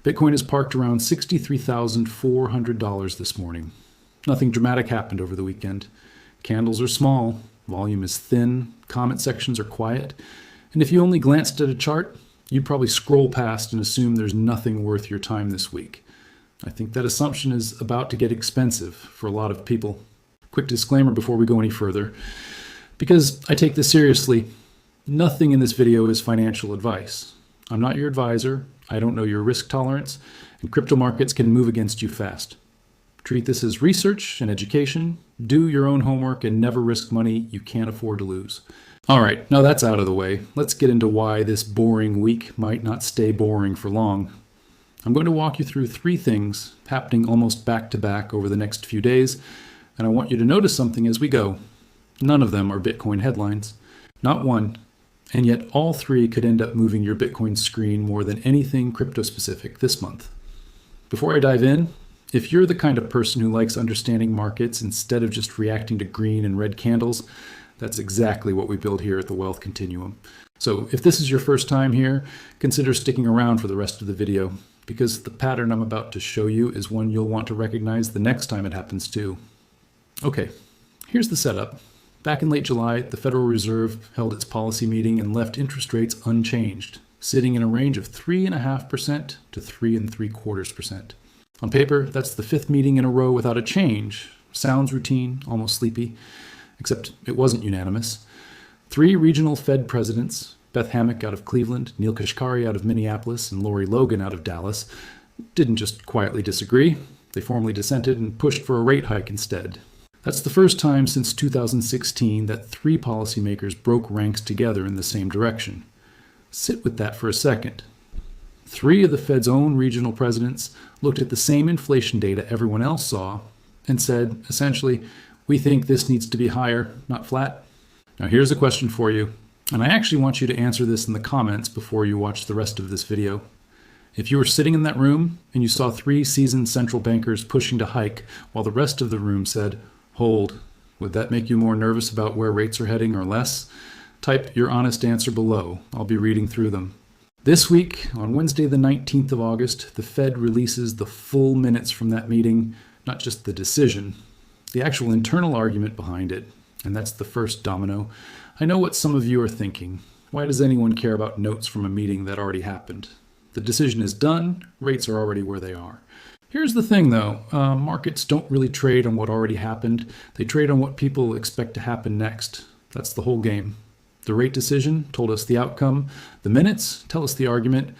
Bitcoin is parked around $63,400 this morning. Nothing dramatic happened over the weekend. Candles are small, volume is thin, comment sections are quiet, and if you only glanced at a chart, you'd probably scroll past and assume there's nothing worth your time this week. I think that assumption is about to get expensive for a lot of people. Quick disclaimer before we go any further. Because I take this seriously, nothing in this video is financial advice. I'm not your advisor, I don't know your risk tolerance, and crypto markets can move against you fast. Treat this as research and education, do your own homework, and never risk money you can't afford to lose. All right, now that's out of the way, let's get into why this boring week might not stay boring for long. I'm going to walk you through 3 things happening almost back to back over the next few days, and I want you to notice something as we go. None of them are Bitcoin headlines, not one, and yet all 3 could end up moving your Bitcoin screen more than anything crypto-specific this month. Before I dive in, if you're the kind of person who likes understanding markets instead of just reacting to green and red candles, that's exactly what we build here at the Wealth Continuum. So if this is your first time here, consider sticking around for the rest of the video, because the pattern I'm about to show you is one you'll want to recognize the next time it happens too. Okay, here's the setup. Back in late July, the Federal Reserve held its policy meeting and left interest rates unchanged, sitting in a range of 3.5% to 3.75%. On paper, that's the 5th meeting in a row without a change. Sounds routine, almost sleepy, except it wasn't unanimous. 3 regional Fed presidents, Beth Hammack out of Cleveland, Neil Kashkari out of Minneapolis, and Lori Logan out of Dallas, didn't just quietly disagree. They formally dissented and pushed for a rate hike instead. That's the first time since 2016 that 3 policymakers broke ranks together in the same direction. Sit with that for a second. 3 of the Fed's own regional presidents looked at the same inflation data everyone else saw and said, essentially, we think this needs to be higher, not flat. Now here's a question for you, and I actually want you to answer this in the comments before you watch the rest of this video. If you were sitting in that room and you saw 3 seasoned central bankers pushing to hike while the rest of the room said, hold, would that make you more nervous about where rates are heading or less? Type your honest answer below. I'll be reading through them. This week, on Wednesday the 19th of August, the Fed releases the full minutes from that meeting, not just the decision, the actual internal argument behind it, and that's the first domino. I know what some of you are thinking. Why does anyone care about notes from a meeting that already happened? The decision is done, rates are already where they are. Here's the thing though, markets don't really trade on what already happened, they trade on what people expect to happen next. That's the whole game. The rate decision told us the outcome, the minutes tell us the argument,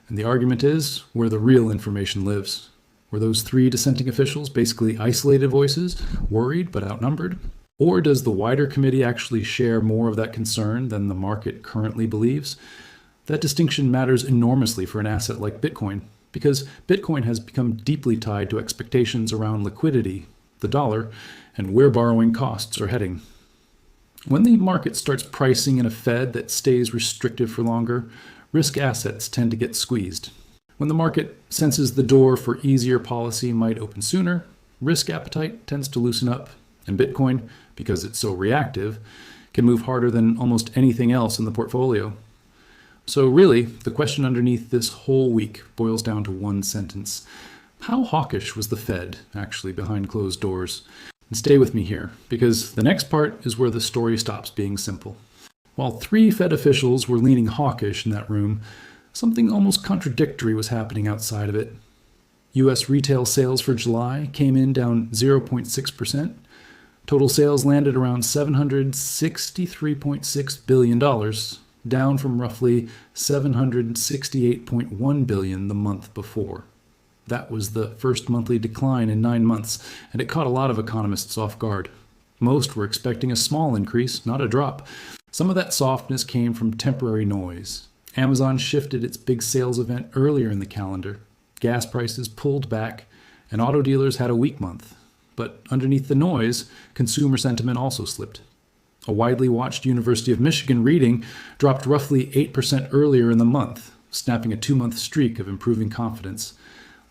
and the argument is where the real information lives. Were those 3 dissenting officials basically isolated voices, worried but outnumbered? Or does the wider committee actually share more of that concern than the market currently believes? That distinction matters enormously for an asset like Bitcoin, because Bitcoin has become deeply tied to expectations around liquidity, the dollar, and where borrowing costs are heading. When the market starts pricing in a Fed that stays restrictive for longer, risk assets tend to get squeezed. When the market senses the door for easier policy might open sooner, risk appetite tends to loosen up, and Bitcoin, because it's so reactive, can move harder than almost anything else in the portfolio. So really, the question underneath this whole week boils down to one sentence. How hawkish was the Fed actually behind closed doors? And stay with me here, because the next part is where the story stops being simple. While 3 Fed officials were leaning hawkish in that room, something almost contradictory was happening outside of it. U.S. retail sales for July came in down 0.6%. Total sales landed around $763.6 billion, down from roughly $768.1 billion the month before. That was the first monthly decline in 9 months, and it caught a lot of economists off guard. Most were expecting a small increase, not a drop. Some of that softness came from temporary noise. Amazon shifted its big sales event earlier in the calendar. Gas prices pulled back, and auto dealers had a weak month. But underneath the noise, consumer sentiment also slipped. A widely watched University of Michigan reading dropped roughly 8% earlier in the month, snapping a 2-month streak of improving confidence.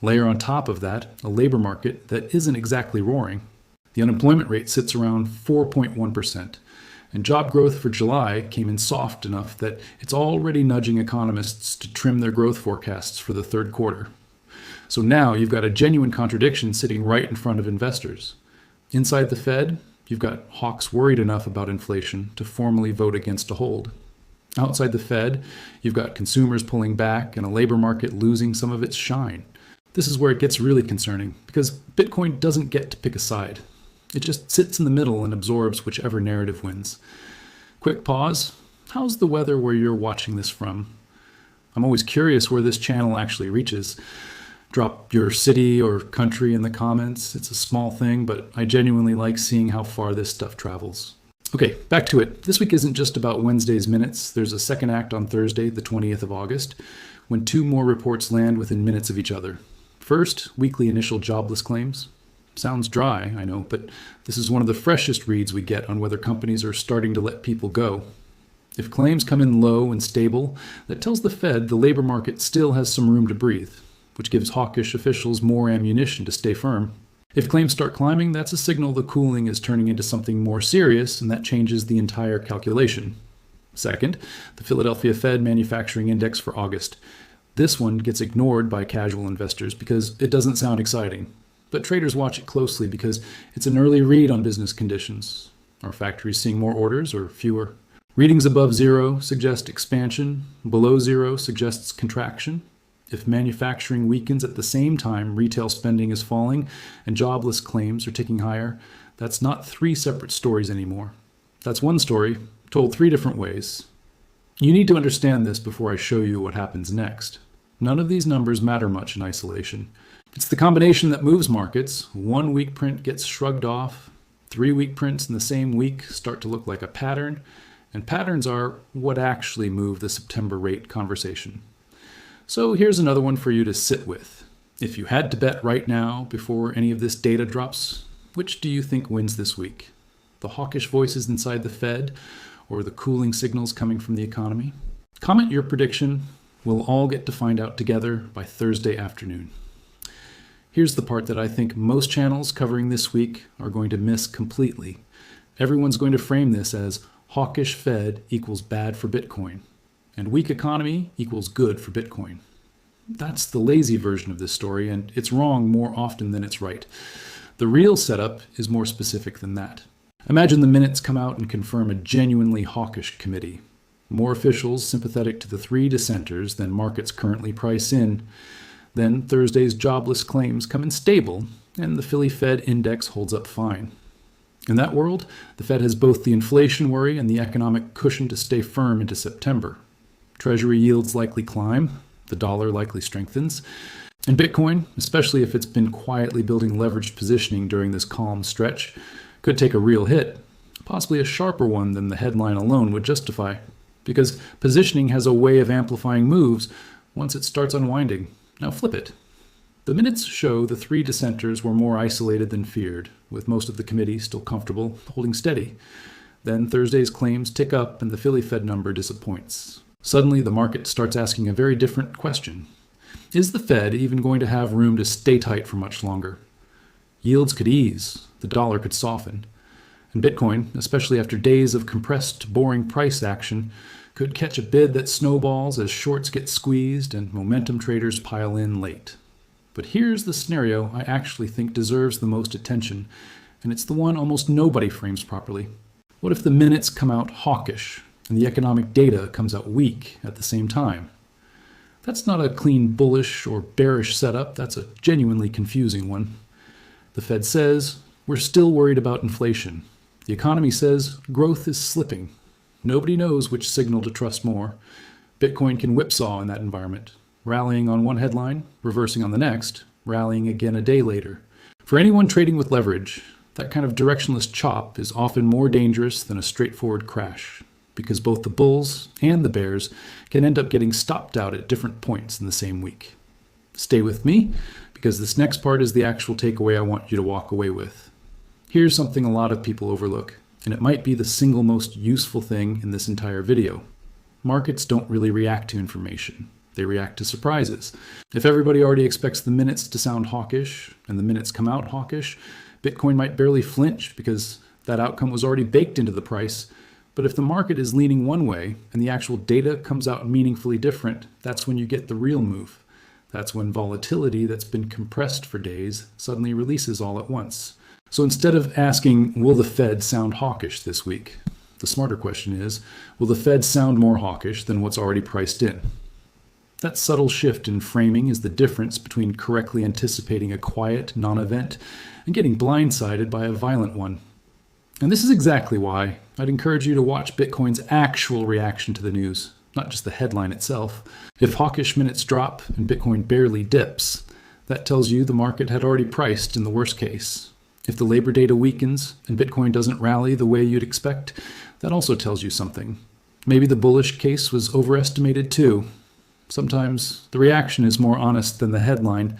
Layer on top of that a labor market that isn't exactly roaring. The unemployment rate sits around 4.1%, and job growth for July came in soft enough that it's already nudging economists to trim their growth forecasts for the third quarter. So now you've got a genuine contradiction sitting right in front of investors. Inside the Fed, you've got hawks worried enough about inflation to formally vote against a hold. Outside the Fed, you've got consumers pulling back and a labor market losing some of its shine. This is where it gets really concerning, because Bitcoin doesn't get to pick a side. It just sits in the middle and absorbs whichever narrative wins. Quick pause. How's the weather where you're watching this from? I'm always curious where this channel actually reaches. Drop your city or country in the comments. It's a small thing, but I genuinely like seeing how far this stuff travels. Okay, back to it. This week isn't just about Wednesday's minutes. There's a second act on Thursday, the 20th of August, when two more reports land within minutes of each other. First, weekly initial jobless claims. Sounds dry, I know, but this is one of the freshest reads we get on whether companies are starting to let people go. If claims come in low and stable, that tells the Fed the labor market still has some room to breathe, which gives hawkish officials more ammunition to stay firm. If claims start climbing, that's a signal the cooling is turning into something more serious, and that changes the entire calculation. Second, the Philadelphia Fed Manufacturing Index for August. This one gets ignored by casual investors because it doesn't sound exciting. But traders watch it closely because it's an early read on business conditions. Are factories seeing more orders or fewer? Readings above zero suggest expansion. Below zero suggests contraction. If manufacturing weakens at the same time retail spending is falling and jobless claims are ticking higher, that's not three separate stories anymore. That's one story, told three different ways. You need to understand this before I show you what happens next. None of these numbers matter much in isolation. It's the combination that moves markets. 1 week print gets shrugged off. 3 week prints in the same week start to look like a pattern. And patterns are what actually move the September rate conversation. So here's another one for you to sit with. If you had to bet right now before any of this data drops, which do you think wins this week? The hawkish voices inside the Fed or the cooling signals coming from the economy? Comment your prediction. We'll all get to find out together by Thursday afternoon. Here's the part that I think most channels covering this week are going to miss completely. Everyone's going to frame this as hawkish Fed equals bad for Bitcoin, and weak economy equals good for Bitcoin. That's the lazy version of this story, and it's wrong more often than it's right. The real setup is more specific than that. Imagine the minutes come out and confirm a genuinely hawkish committee. More officials sympathetic to the three dissenters than markets currently price in. Then Thursday's jobless claims come in stable, and the Philly Fed index holds up fine. In that world, the Fed has both the inflation worry and the economic cushion to stay firm into September. Treasury yields likely climb, the dollar likely strengthens, and Bitcoin, especially if it's been quietly building leveraged positioning during this calm stretch, could take a real hit, possibly a sharper one than the headline alone would justify, because positioning has a way of amplifying moves once it starts unwinding. Now flip it. The minutes show the three dissenters were more isolated than feared, with most of the committee still comfortable holding steady. Then Thursday's claims tick up and the Philly Fed number disappoints. Suddenly, the market starts asking a very different question. Is the Fed even going to have room to stay tight for much longer? Yields could ease, the dollar could soften, and Bitcoin, especially after days of compressed, boring price action, could catch a bid that snowballs as shorts get squeezed and momentum traders pile in late. But here's the scenario I actually think deserves the most attention, and it's the one almost nobody frames properly. What if the minutes come out hawkish and the economic data comes out weak at the same time? That's not a clean bullish or bearish setup, that's a genuinely confusing one. The Fed says, we're still worried about inflation. The economy says, growth is slipping. Nobody knows which signal to trust more. Bitcoin can whipsaw in that environment, rallying on one headline, reversing on the next, rallying again a day later. For anyone trading with leverage, that kind of directionless chop is often more dangerous than a straightforward crash, because both the bulls and the bears can end up getting stopped out at different points in the same week. Stay with me, because this next part is the actual takeaway I want you to walk away with. Here's something a lot of people overlook, and it might be the single most useful thing in this entire video. Markets don't really react to information. They react to surprises. If everybody already expects the minutes to sound hawkish, and the minutes come out hawkish, Bitcoin might barely flinch because that outcome was already baked into the price. But if the market is leaning one way, and the actual data comes out meaningfully different, that's when you get the real move. That's when volatility that's been compressed for days suddenly releases all at once. So instead of asking, will the Fed sound hawkish this week? The smarter question is, will the Fed sound more hawkish than what's already priced in? That subtle shift in framing is the difference between correctly anticipating a quiet non-event and getting blindsided by a violent one. And this is exactly why I'd encourage you to watch Bitcoin's actual reaction to the news, not just the headline itself. If hawkish minutes drop and Bitcoin barely dips, that tells you the market had already priced in the worst case. If the labor data weakens and Bitcoin doesn't rally the way you'd expect, that also tells you something. Maybe the bullish case was overestimated too. Sometimes the reaction is more honest than the headline.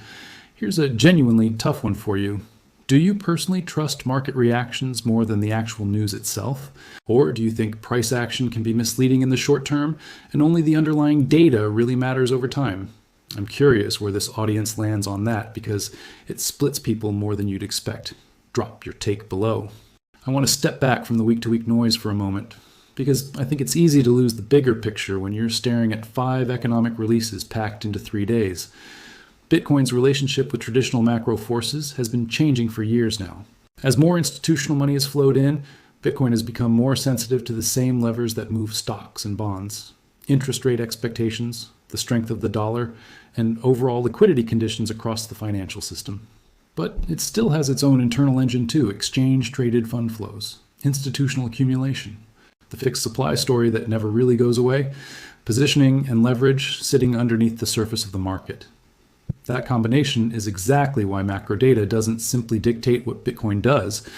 Here's a genuinely tough one for you. Do you personally trust market reactions more than the actual news itself? Or do you think price action can be misleading in the short term and only the underlying data really matters over time? I'm curious where this audience lands on that because it splits people more than you'd expect. Drop your take below. I want to step back from the week-to-week noise for a moment because I think it's easy to lose the bigger picture when you're staring at 5 economic releases packed into 3 days. Bitcoin's relationship with traditional macro forces has been changing for years now. As more institutional money has flowed in, Bitcoin has become more sensitive to the same levers that move stocks and bonds. Interest rate expectations, the strength of the dollar, and overall liquidity conditions across the financial system. But it still has its own internal engine too, exchange-traded fund flows, institutional accumulation, the fixed supply story that never really goes away, positioning and leverage sitting underneath the surface of the market. That combination is exactly why macro data doesn't simply dictate what Bitcoin does.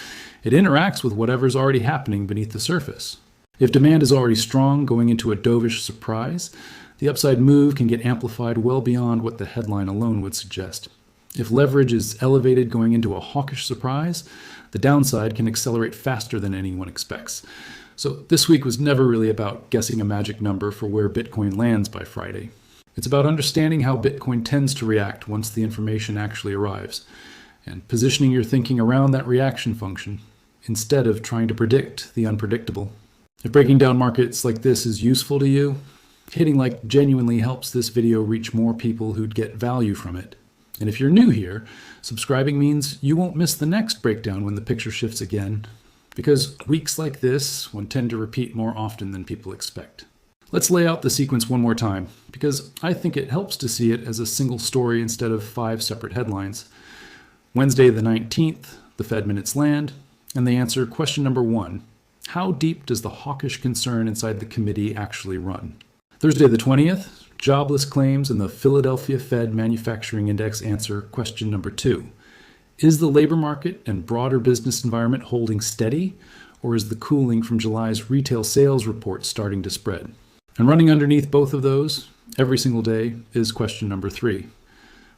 It interacts with whatever's already happening beneath the surface. If demand is already strong going into a dovish surprise, the upside move can get amplified well beyond what the headline alone would suggest. If leverage is elevated going into a hawkish surprise, the downside can accelerate faster than anyone expects. So this week was never really about guessing a magic number for where Bitcoin lands by Friday. It's about understanding how Bitcoin tends to react once the information actually arrives, and positioning your thinking around that reaction function, instead of trying to predict the unpredictable. If breaking down markets like this is useful to you, hitting like genuinely helps this video reach more people who'd get value from it. And if you're new here, subscribing means you won't miss the next breakdown when the picture shifts again, because weeks like this one tend to repeat more often than people expect. Let's lay out the sequence one more time, because I think it helps to see it as a single story instead of 5 separate headlines. Wednesday the 19th, the Fed minutes land, and they answer question number 1. How deep does the hawkish concern inside the committee actually run? Thursday the 20th, jobless claims and the Philadelphia Fed Manufacturing Index answer question number 2. Is the labor market and broader business environment holding steady, or is the cooling from July's retail sales report starting to spread? And running underneath both of those, every single day, is question number 3.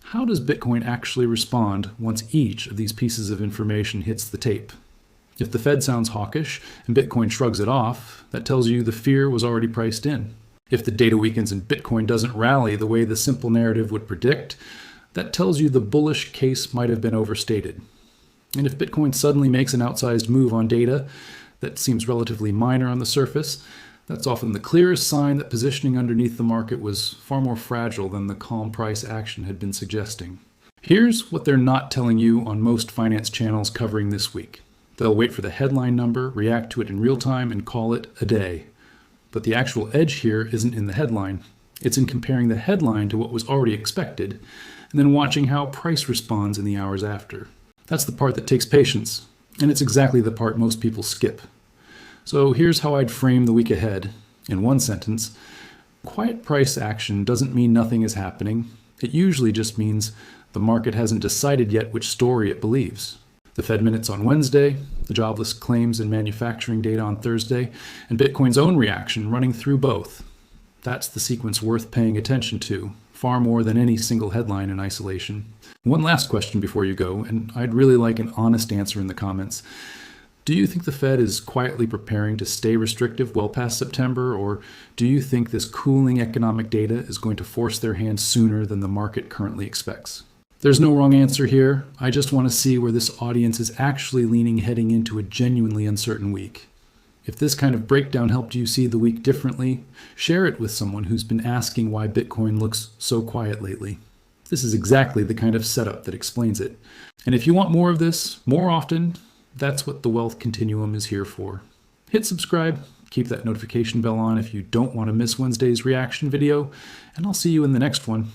How does Bitcoin actually respond once each of these pieces of information hits the tape? If the Fed sounds hawkish and Bitcoin shrugs it off, that tells you the fear was already priced in. If the data weakens and Bitcoin doesn't rally the way the simple narrative would predict, that tells you the bullish case might have been overstated. And if Bitcoin suddenly makes an outsized move on data that seems relatively minor on the surface, that's often the clearest sign that positioning underneath the market was far more fragile than the calm price action had been suggesting. Here's what they're not telling you on most finance channels covering this week. They'll wait for the headline number, react to it in real time, and call it a day. But the actual edge here isn't in the headline. It's in comparing the headline to what was already expected, and then watching how price responds in the hours after. That's the part that takes patience, and it's exactly the part most people skip. So here's how I'd frame the week ahead. In one sentence, quiet price action doesn't mean nothing is happening. It usually just means the market hasn't decided yet which story it believes. The Fed minutes on Wednesday, the jobless claims and manufacturing data on Thursday, and Bitcoin's own reaction running through both. That's the sequence worth paying attention to, far more than any single headline in isolation. One last question before you go, and I'd really like an honest answer in the comments. Do you think the Fed is quietly preparing to stay restrictive well past September, or do you think this cooling economic data is going to force their hand sooner than the market currently expects? There's no wrong answer here. I just want to see where this audience is actually leaning heading into a genuinely uncertain week. If this kind of breakdown helped you see the week differently, share it with someone who's been asking why Bitcoin looks so quiet lately. This is exactly the kind of setup that explains it. And if you want more of this, more often, that's what the Wealth Continuum is here for. Hit subscribe, keep that notification bell on if you don't want to miss Wednesday's reaction video, and I'll see you in the next one.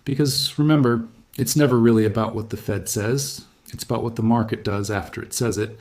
Because remember, it's never really about what the Fed says, it's about what the market does after it says it.